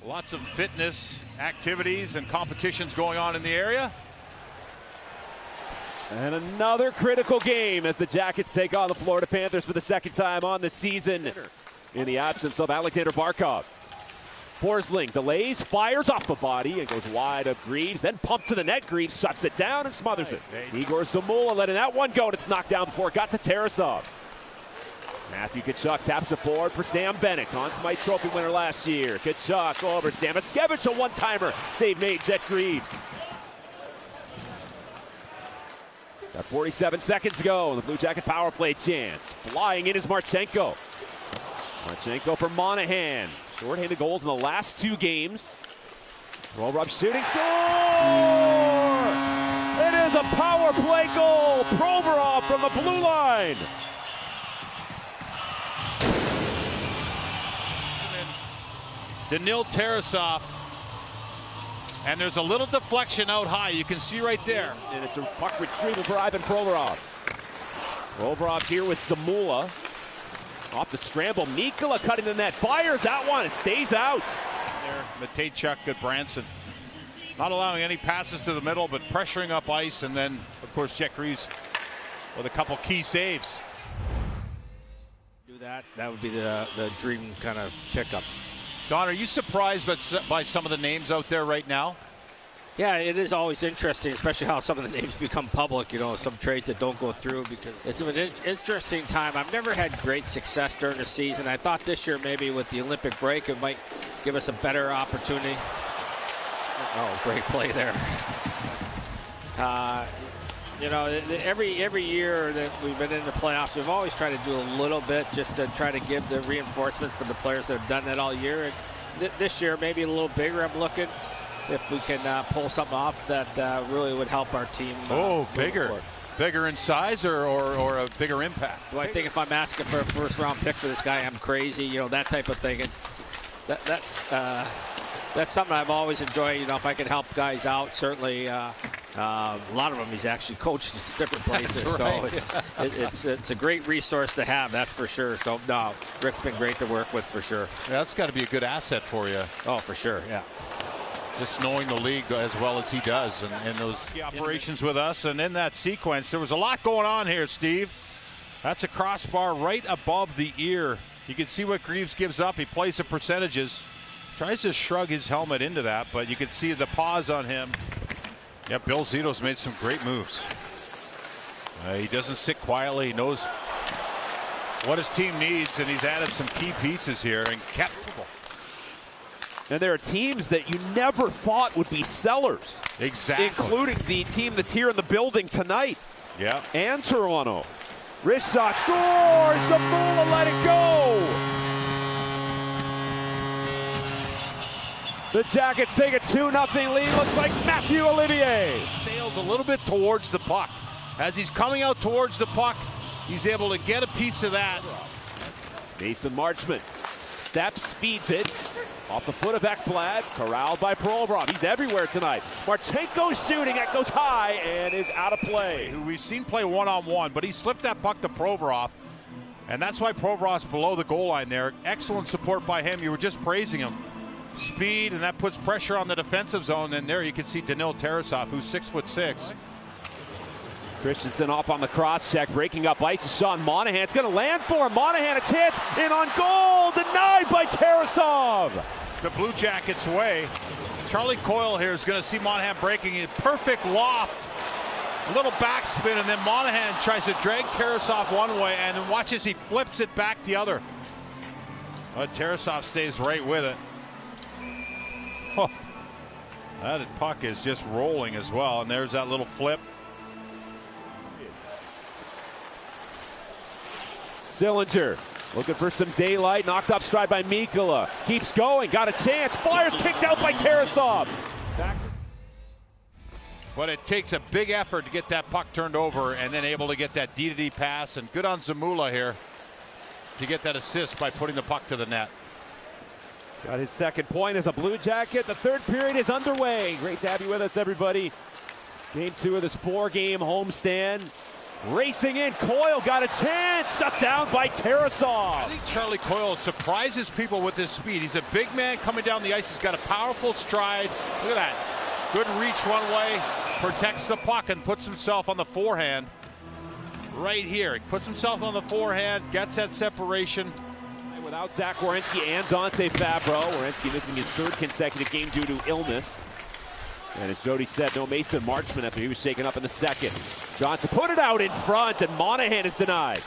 Lots of fitness activities and competitions going on in the area. And another critical game as the Jackets take on the Florida Panthers for the second time on the season in the absence of Alexander Barkov. Forsling delays, fires off the body, and goes wide of Greaves. Then pumped to the net. Greaves shuts it down and smothers it. Igor Zamula letting that one go, and it's knocked down before it got to Tarasov. Matthew Tkachuk taps it forward for Sam Bennett. Conn Smythe Trophy winner last year. Tkachuk over Samoskevich, a one-timer. Save made, Jet Greaves. Got 47 seconds to go. The Blue Jacket power play chance. Flying in is Marchenko. Marchenko for Monahan. Short-handed goals in the last two games. Provorov shooting, score! It is a power play goal. Provorov from the blue line. Danil Tarasov. And there's a little deflection out high. You can see right there. And it's a puck retrieval for Ivan Provorov. Provorov here with Zamula. Off the scramble. Mikkola cutting the net. Fires that one. It stays out. There, Matejchuk, Goodbranson. Not allowing any passes to the middle, but pressuring up ice. And then, of course, Jet Greaves with a couple key saves. Do that. That would be the dream kind of pickup. Don, are you surprised by some of the names out there right now? Yeah, it is always interesting, especially how some of the names become public, you know, some trades that don't go through, because it's an interesting time. I've never had great success during the season. I thought this year maybe with the Olympic break it might give us a better opportunity. Oh, great play there. You know, every year that we've been in the playoffs, we've always tried to do a little bit just to try to give the reinforcements for the players that have done that all year. And this year, maybe a little bigger, I'm looking, if we can pull something off that really would help our team. Bigger. Bigger in size or a bigger impact? Do I think if I'm asking for a first-round pick for this guy, I'm crazy, you know, that type of thing. And that's something I've always enjoyed. You know, if I can help guys out, certainly. A lot of them he's actually coached in different places, right. So it's a great resource to have, that's for sure. So no, Rick's been great to work with for sure. Yeah, that's got to be a good asset for you. Oh, for sure, yeah. Just knowing the league as well as he does, and those operations with us, and in that sequence, there was a lot going on here, Steve. That's a crossbar right above the ear. You can see what Greaves gives up. He plays the percentages, tries to shrug his helmet into that, but you can see the pause on him. Yeah, Bill Zito's made some great moves. He doesn't sit quietly. He knows what his team needs, and he's added some key pieces here and kept. And there are teams that you never thought would be sellers. Exactly. Including the team that's here in the building tonight. Yeah. And Toronto. Wrist shot, scores! Zamula let it go! The Jackets take a 2-0 lead. Looks like Mathieu Olivier Sails a little bit towards the puck. As he's coming out towards the puck, he's able to get a piece of that. Mason Marchment steps, speeds it. Off the foot of Ekblad, corralled by Provorov. He's everywhere tonight. Marchenko's shooting, that goes high and is out of play. Who we've seen play one-on-one, but he slipped that puck to Provorov. And that's why Provorov's below the goal line there. Excellent support by him. You were just praising him. Speed, and that puts pressure on the defensive zone. And there you can see Danil Tarasov, who's 6'6". Christensen off on the cross check, breaking up ice. Sean Monahan, it's going to land for him. Monahan, a chance, in on goal, denied by Tarasov. The Blue Jackets away. Charlie Coyle here is going to see Monahan breaking it. Perfect loft. A little backspin, and then Monahan tries to drag Tarasov one way, and then watch as he flips it back the other. But Tarasov stays right with it. Oh, that puck is just rolling as well, and there's that little flip. Sillinger looking for some daylight, knocked up stride by Mikkola. Keeps going, got a chance, Flyers kicked out by Tarasov. But it takes a big effort to get that puck turned over and then able to get that D-to-D pass, and good on Zamula here to get that assist by putting the puck to the net. Got his second point as a Blue Jacket. The third period is underway. Great to have you with us, everybody. Game 2 of this 4-game homestand. Racing in, Coyle got a chance, shut down by Tarasov. I think Charlie Coyle surprises people with his speed. He's a big man coming down the ice. He's got a powerful stride. Look at that. Good reach one way, protects the puck and puts himself on the forehand. Right here, he puts himself on the forehand, gets that separation. Without Zach Werenski and Dante Fabro. Werenski missing his third consecutive game due to illness. And as Jody said, no Mason Marchment after he was shaken up in the second. Johnson put it out in front, and Monahan is denied.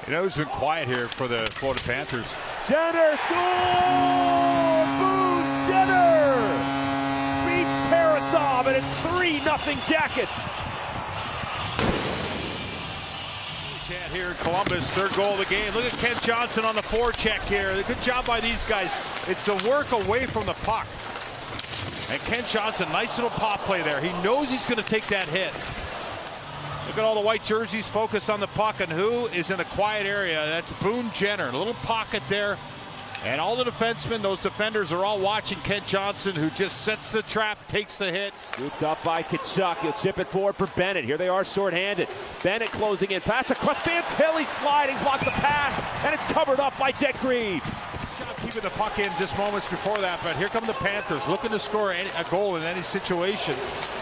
You know who's been quiet here for the Florida Panthers? Jenner scores! Boone Jenner beats Tarasov, and it's 3-0 Jackets. Chant here in Columbus, third goal of the game. Look at Kent Johnson on the forecheck here. Good job by these guys. It's the work away from the puck. And Kent Johnson, nice little pop play there. He knows he's going to take that hit. Look at all the white jerseys focus on the puck, and who is in a quiet area? That's Boone Jenner. A little pocket there. And all the defensemen, those defenders are all watching Kent Johnson, who just sets the trap, takes the hit. Scooped up by Tkachuk. He'll chip it forward for Bennett. Here they are shorthanded. Bennett closing in. Pass across Fantilli, sliding, blocks the pass, and it's covered up by Jet Greaves. Keeping the puck in just moments before that, but here come the Panthers looking to score a goal in any situation.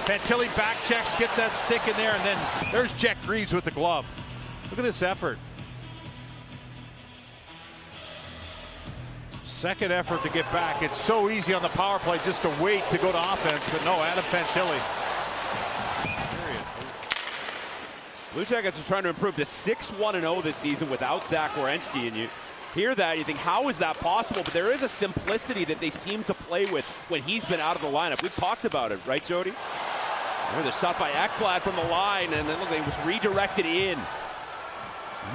Fantilli back checks, get that stick in there, and then there's Jet Greaves with the glove. Look at this effort. Second effort to get back. It's so easy on the power play just to wait to go to offense, but no, Adam Fantilli. Blue Jackets are trying to improve to 6-1-0 this season without Zach Werenski, and you hear that, you think, how is that possible? But there is a simplicity that they seem to play with when he's been out of the lineup. We've talked about it, right, Jody? There's a shot by Ekblad from the line, and then look, it was redirected in.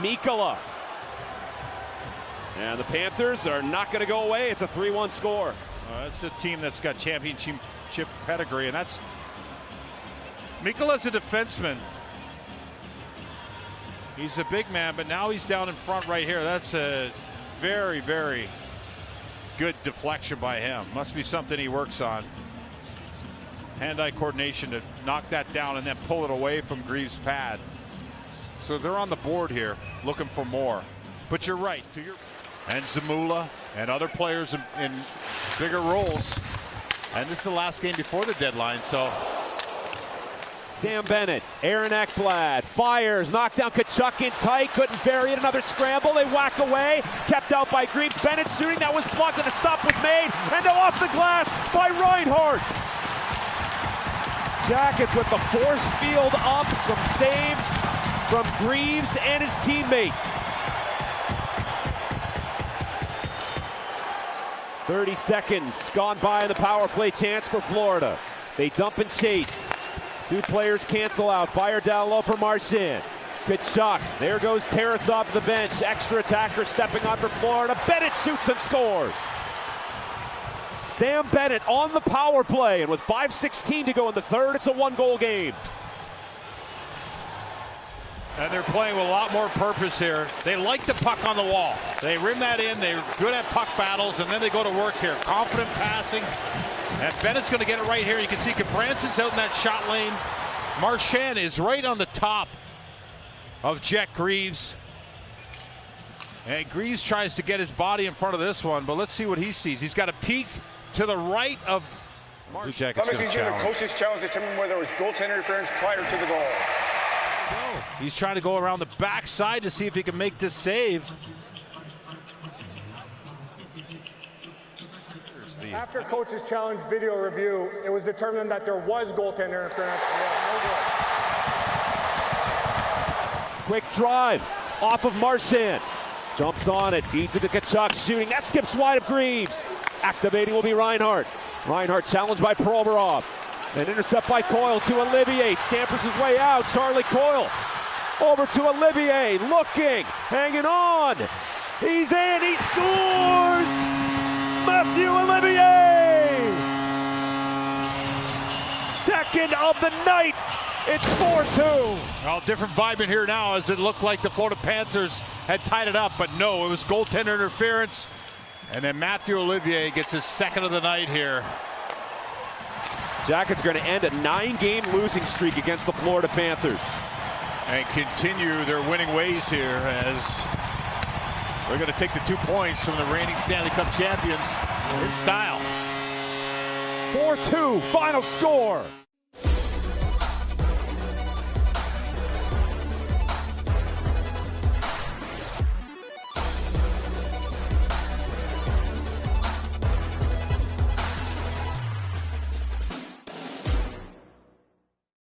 Mikkola. And the Panthers are not going to go away. It's a 3-1 score. That's a team that's got championship pedigree, and that's Mikkola's a defenseman. He's a big man, but now he's down in front right here. That's a very, very good deflection by him. Must be something he works on. Hand-eye coordination to knock that down and then pull it away from Greaves' pad. So they're on the board here looking for more. But you're right. And Zamula and other players in bigger roles. And this is the last game before the deadline, so. Sam Bennett, Aaron Ekblad, fires, knocked down Tkachuk in tight, couldn't bury it, another scramble, they whack away, kept out by Greaves. Bennett shooting, that was blocked, and a stop was made, and now off the glass by Reinhart. Jackets with the force field up, some saves from Greaves and his teammates. 30 seconds gone by in the power play chance for Florida. They dump and chase. Two players cancel out. Fire down low for Marchand. Tkachuk. There goes Tarasov to the bench. Extra attacker stepping on for Florida. Bennett shoots and scores. Sam Bennett on the power play. And with 5:16 to go in the third, it's a one-goal game. And they're playing with a lot more purpose here. They like the puck on the wall. They rim that in. They're good at puck battles, and then they go to work here. Confident passing. And Bennett's going to get it right here. You can see Branson's out in that shot lane. Marchand is right on the top of Jet Greaves. And Greaves tries to get his body in front of this one, but let's see what he sees. He's got a peek to the right of Marchand. Let me see the coach's challenge to determine whether there was goaltender interference prior to the goal. He's trying to go around the backside to see if he can make this save. After coach's challenge video review, it was determined that there was goaltender interference. Quick drive off of Marchand. Jumps on it, feeds it to Tkachuk, shooting. That skips wide of Greaves. Activating will be Reinhart. Reinhart challenged by Provorov. An intercept by Coyle to Olivier. Scampers his way out. Charlie Coyle over to Olivier. Looking, hanging on. He's in. He scores. Mathieu Olivier. Second of the night. It's 4-2. Well, different vibe in here now as it looked like the Florida Panthers had tied it up, but no, it was goaltender interference. And then Mathieu Olivier gets his second of the night here. Jackets going to end a 9-game losing streak against the Florida Panthers. and continue their winning ways here as they're going to take the 2 points from the reigning Stanley Cup champions in style. 4-2 final score.